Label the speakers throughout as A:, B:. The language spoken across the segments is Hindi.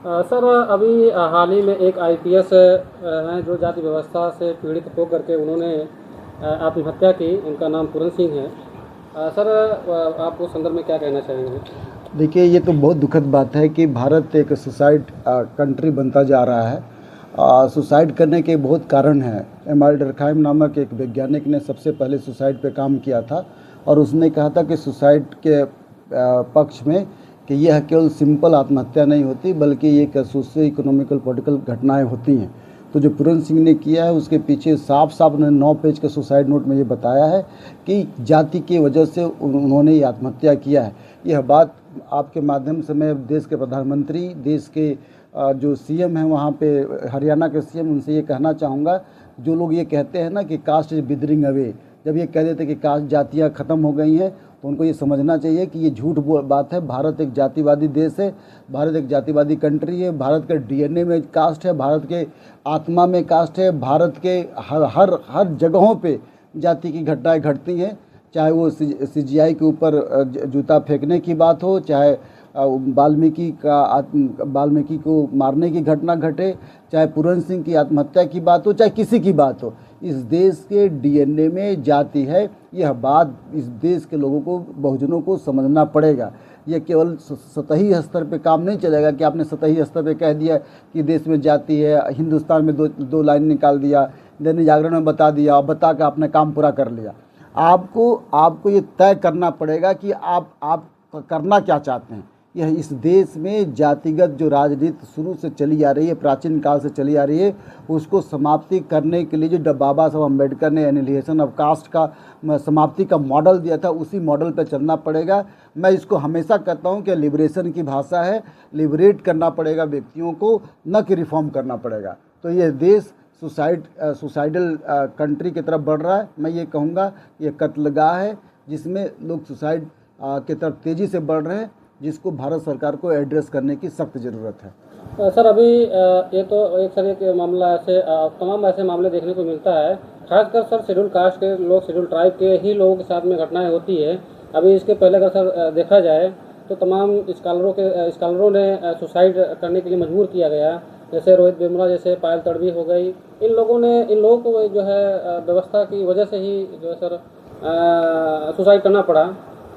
A: सर अभी हाल ही में एक आईपीएस हैं जो जाति व्यवस्था से पीड़ित होकर के उन्होंने आत्महत्या की। उनका नाम पूरन सिंह है। सर आप उस संदर्भ में क्या कहना चाहेंगे?
B: देखिए, ये तो बहुत दुखद बात है कि भारत एक सुसाइड कंट्री बनता जा रहा है। सुसाइड करने के बहुत कारण हैं। एम आर डरखाइम नामक एक वैज्ञानिक ने सबसे पहले सुसाइड पे काम किया था और उसने कहा था कि सुसाइड के पक्ष में कि यह केवल सिंपल आत्महत्या नहीं होती बल्कि ये एक सोशियो इकोनॉमिकल पॉलिटिकल घटनाएं होती हैं। तो जो पूरन सिंह ने किया है उसके पीछे साफ साफ उन्होंने 9 पेज के सुसाइड नोट में ये बताया है कि जाति की वजह से उन्होंने ये आत्महत्या किया है। यह बात आपके माध्यम से मैं देश के प्रधानमंत्री, देश के जो सीएम हैं वहाँ पे, हरियाणा के सीएम, उनसे ये कहना चाहूँगा, जो लोग ये कहते हैं ना कि कास्ट इज बिदरिंग अवे, जब ये कह देते कि कास्ट जातियाँ ख़त्म हो गई हैं, तो उनको ये समझना चाहिए कि ये झूठ बात है। भारत एक जातिवादी देश है, भारत एक जातिवादी कंट्री है, भारत के डीएनए में कास्ट है, भारत के आत्मा में कास्ट है, भारत के हर हर हर जगहों पे जाति की घटनाएं घटती हैं। चाहे वो सीजीआई के ऊपर जूता फेंकने की बात हो, चाहे वाल्मीकि को मारने की घटना घटे, चाहे पूरन सिंह की आत्महत्या की बात हो, चाहे किसी की बात हो, इस देश के डीएनए में जाति है। यह बात इस देश के लोगों को, बहुजनों को समझना पड़ेगा। यह केवल सतही स्तर पे काम नहीं चलेगा कि आपने सतही स्तर पे कह दिया कि देश में जाति है, हिंदुस्तान में दो लाइन निकाल दिया, दैनिक जागरण में बता दिया और बता के आपने काम पूरा कर लिया। आपको आपको ये तय करना पड़ेगा कि आप करना क्या चाहते हैं। यह इस देश में जातिगत जो राजनीति शुरू से चली आ रही है, प्राचीन काल से चली आ रही है, उसको समाप्ति करने के लिए जो बाबा साहब अम्बेडकर ने एनिहिलेशन ऑफ कास्ट का समाप्ति का मॉडल दिया था, उसी मॉडल पर चलना पड़ेगा। मैं इसको हमेशा कहता हूँ कि लिबरेशन की भाषा है, लिबरेट करना पड़ेगा व्यक्तियों को, न कि रिफॉर्म करना पड़ेगा। तो यह देश सुसाइडल कंट्री की तरफ बढ़ रहा है। मैं ये कहूँगा ये कत्लगाह है जिसमें लोग सुसाइड की तरफ तेज़ी से बढ़ रहे हैं, जिसको भारत सरकार को एड्रेस करने की सख्त ज़रूरत है।
A: सर अभी ये तो एक मामला ऐसे तमाम ऐसे मामले देखने को मिलता है, खासकर सर शेड्यूल कास्ट के लोग, शेड्यूल ट्राइब के ही लोगों के साथ में घटनाएं होती है। अभी इसके पहले अगर सर देखा जाए तो तमाम स्कॉलरों ने सुसाइड करने के लिए मजबूर किया गया, जैसे रोहित वेमुला, जैसे पायल तड़वी हो गई। इन लोगों को जो है व्यवस्था की वजह से ही जो है सर सुसाइड करना पड़ा।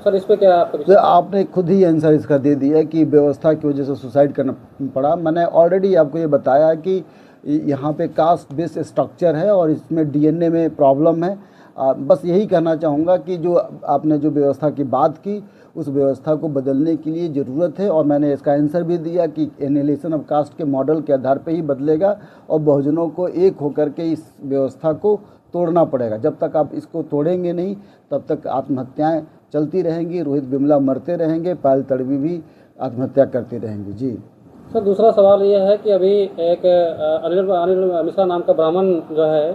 A: सर इस पे क्या आपका
B: तो आपने खुद ही आंसर इसका दे दिया कि व्यवस्था की वजह से सुसाइड करना पड़ा। मैंने ऑलरेडी आपको ये बताया कि यहाँ पे कास्ट बेस्ड स्ट्रक्चर है और इसमें डीएनए में प्रॉब्लम है। बस यही कहना चाहूँगा कि जो आपने जो व्यवस्था की बात की, उस व्यवस्था को बदलने के लिए ज़रूरत है और मैंने इसका आंसर भी दिया कि एनिहिलेशन ऑफ कास्ट के मॉडल के आधार पर ही बदलेगा और बहुजनों को एक होकर के इस व्यवस्था को तोड़ना पड़ेगा। जब तक आप इसको तोड़ेंगे नहीं, तब तक आत्महत्याएँ चलती रहेंगी, रोहित वेमुला मरते रहेंगे, पायल तड़वी भी आत्महत्या करती रहेंगी। जी
A: सर, दूसरा सवाल यह है कि अभी एक अनिल मिश्रा नाम का ब्राह्मण जो है,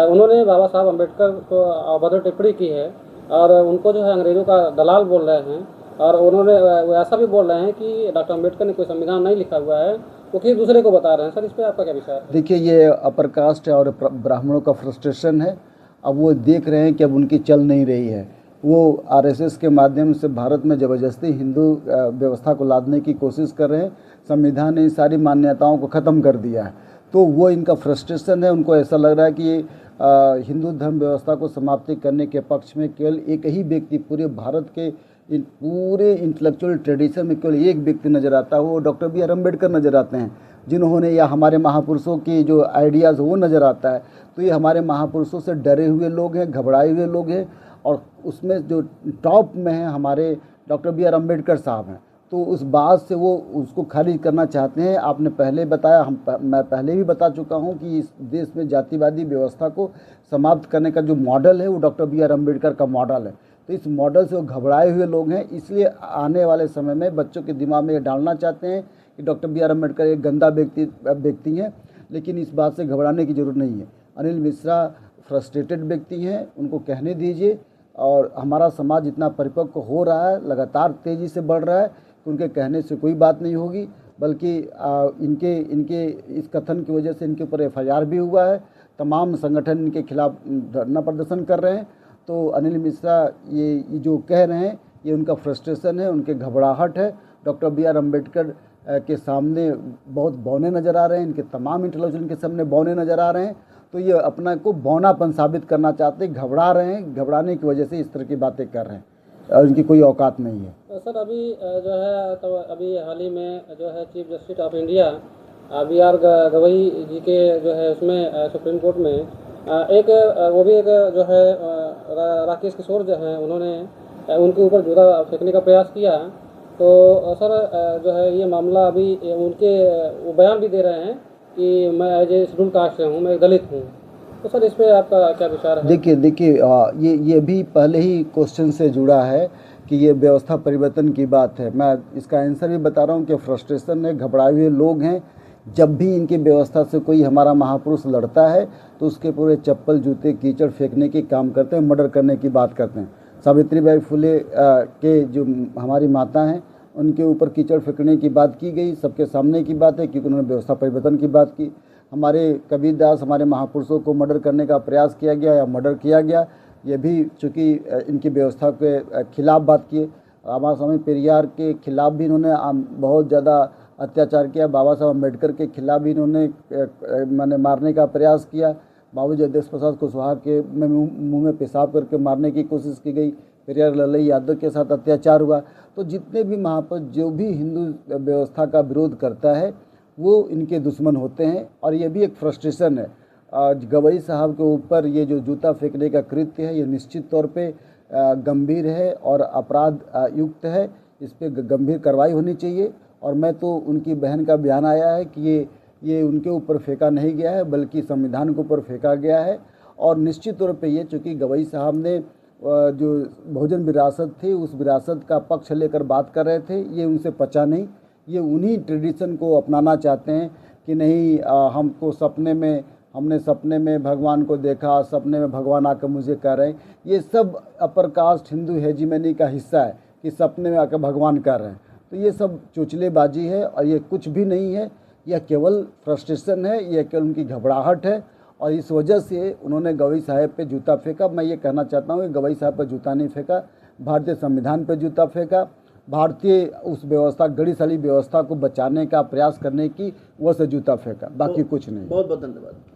A: उन्होंने बाबा साहब अम्बेडकर को अभद्र टिप्पणी की है और उनको जो है अंग्रेज़ों का दलाल बोल रहे हैं और उन्होंने वो ऐसा भी बोल रहे हैं कि डॉक्टर अम्बेडकर ने कोई संविधान नहीं लिखा हुआ है, क्योंकि दूसरे को बता रहे हैं। सर इस पर आपका क्या विचार है?
B: देखिए, ये अपर कास्ट है और ब्राह्मणों का फ्रस्ट्रेशन है। अब वो देख रहे हैं कि अब उनकी चल नहीं रही है। वो आरएसएस के माध्यम से भारत में ज़बरदस्ती हिंदू व्यवस्था को लादने की कोशिश कर रहे हैं। संविधान ने इन सारी मान्यताओं को ख़त्म कर दिया है, तो वो इनका फ्रस्ट्रेशन है। उनको ऐसा लग रहा है कि हिंदू धर्म व्यवस्था को समाप्ति करने के पक्ष में केवल एक ही व्यक्ति पूरे भारत के पूरे इंटेलेक्चुअल ट्रेडिशन में केवल एक व्यक्ति नज़र आता है, वो डॉक्टर बी आर अम्बेडकर नज़र आते हैं, जिन्होंने या हमारे महापुरुषों की जो आइडियाज़ वो नज़र आता है। तो ये हमारे महापुरुषों से डरे हुए लोग हैं, घबराए हुए लोग हैं और उसमें जो टॉप में हैं हमारे डॉक्टर बी आर अम्बेडकर साहब हैं। तो उस बात से वो उसको खारिज करना चाहते हैं। आपने पहले बताया, मैं पहले भी बता चुका हूँ कि इस देश में जातिवादी व्यवस्था को समाप्त करने का जो मॉडल है वो डॉक्टर बी आर अम्बेडकर का मॉडल है। तो इस मॉडल से वो घबराए हुए लोग हैं, इसलिए आने वाले समय में बच्चों के दिमाग में ये डालना चाहते हैं कि डॉक्टर बी आर अम्बेडकर एक गंदा व्यक्ति हैं, लेकिन इस बात से घबराने की ज़रूरत नहीं है। अनिल मिश्रा फ्रस्ट्रेटेड व्यक्ति हैं, उनको कहने दीजिए। और हमारा समाज इतना परिपक्व हो रहा है, लगातार तेज़ी से बढ़ रहा है कि उनके कहने से कोई बात नहीं होगी, बल्कि इनके इस कथन की वजह से इनके ऊपर एफआईआर भी हुआ है। तमाम संगठन इनके खिलाफ धरना प्रदर्शन कर रहे हैं। तो अनिल मिश्रा ये जो कह रहे हैं, ये उनका फ्रस्ट्रेशन है, उनके घबराहट है। डॉक्टर बी आर अम्बेडकर के सामने बहुत बौने नज़र आ रहे हैं, इनके तमाम इंटेलेक्चुअल के सामने बौने नज़र आ रहे हैं। तो ये अपना को बौनापन साबित करना चाहते हैं, घबरा रहे हैं, घबराने की वजह से इस तरह की बातें कर रहे हैं और इनकी कोई औकात नहीं है।
A: तो सर अभी जो है तो अभी हाल ही में जो है chief justice of India BR Gavai ji के जो है उसमें सुप्रीम कोर्ट में एक वो भी एक जो है राकेश किशोर जो है उन्होंने उनके ऊपर जूता फेंकने का प्रयास किया। तो सर जो है ये मामला अभी उनके वो बयान भी दे रहे हैं कि मैं एज ए शेड्यूल कास्ट से हूँ, मैं एक दलित हूँ। तो सर इस पे आपका क्या विचार है?
B: देखिए ये भी पहले ही क्वेश्चन से जुड़ा है कि ये व्यवस्था परिवर्तन की बात है। मैं इसका आंसर भी बता रहा हूँ कि फ्रस्ट्रेशन है, घबराए हुए लोग हैं। जब भी इनकी व्यवस्था से कोई हमारा महापुरुष लड़ता है तो उसके पूरे चप्पल जूते कीचड़ फेंकने के काम करते हैं, मर्डर करने की बात करते हैं। सावित्रीबाई फुले के जो हमारी माता हैं उनके ऊपर कीचड़ फेंकने की बात की गई, सबके सामने की बात है, क्योंकि उन्होंने व्यवस्था परिवर्तन की बात की। हमारे कबीरदास, हमारे महापुरुषों को मर्डर करने का प्रयास किया गया या मर्डर किया गया, ये भी चूँकि इनकी व्यवस्था के खिलाफ बात किए। रामा स्वामी पेरियार के खिलाफ भी इन्होंने बहुत ज़्यादा अत्याचार किया। बाबा साहब अम्बेडकर के खिलाफ भी इन्होंने मैंने मारने का प्रयास किया। बाबू जगदीश प्रसाद कुशवाहा के मुंह में पेशाब करके मारने की कोशिश की गई। पेरियार लल्लई यादव के साथ अत्याचार हुआ। तो जितने भी महापुरुष जो भी हिंदू व्यवस्था का विरोध करता है वो इनके दुश्मन होते हैं। और ये भी एक फ्रस्ट्रेशन है। गवई साहब के ऊपर ये जो जूता फेंकने का कृत्य है ये निश्चित तौर पे गंभीर है और अपराध युक्त है। इस पे गंभीर कार्रवाई होनी चाहिए। और मैं तो उनकी बहन का बयान आया है कि ये उनके ऊपर फेंका नहीं गया है बल्कि संविधान के ऊपर फेंका गया है। और निश्चित तौर पे ये चूँकि गवई साहब ने जो बहुजन विरासत थी उस विरासत का पक्ष लेकर बात कर रहे थे, ये उनसे पचा नहीं। ये उन्हीं ट्रेडिशन को अपनाना चाहते हैं कि नहीं हमको हमने सपने में भगवान को देखा, सपने में भगवान आकर मुझे कह रहे हैं। ये सब अपर कास्ट हिंदू हेजीमनी का हिस्सा है कि सपने में आकर भगवान कह रहे हैं। तो ये सब चुचलेबाजी है और ये कुछ भी नहीं है। यह केवल फ्रस्ट्रेशन है, यह केवल उनकी घबराहट है। और इस वजह से उन्होंने गवई साहब पे जूता फेंका। मैं ये कहना चाहता हूँ कि गवई साहब पर जूता नहीं फेंका, भारतीय संविधान पर जूता फेंका। भारतीय उस व्यवस्था, गढ़ीशाली व्यवस्था को बचाने का प्रयास करने की वजह से जूता फेंका, बाकी कुछ नहीं।
C: बहुत बहुत धन्यवाद।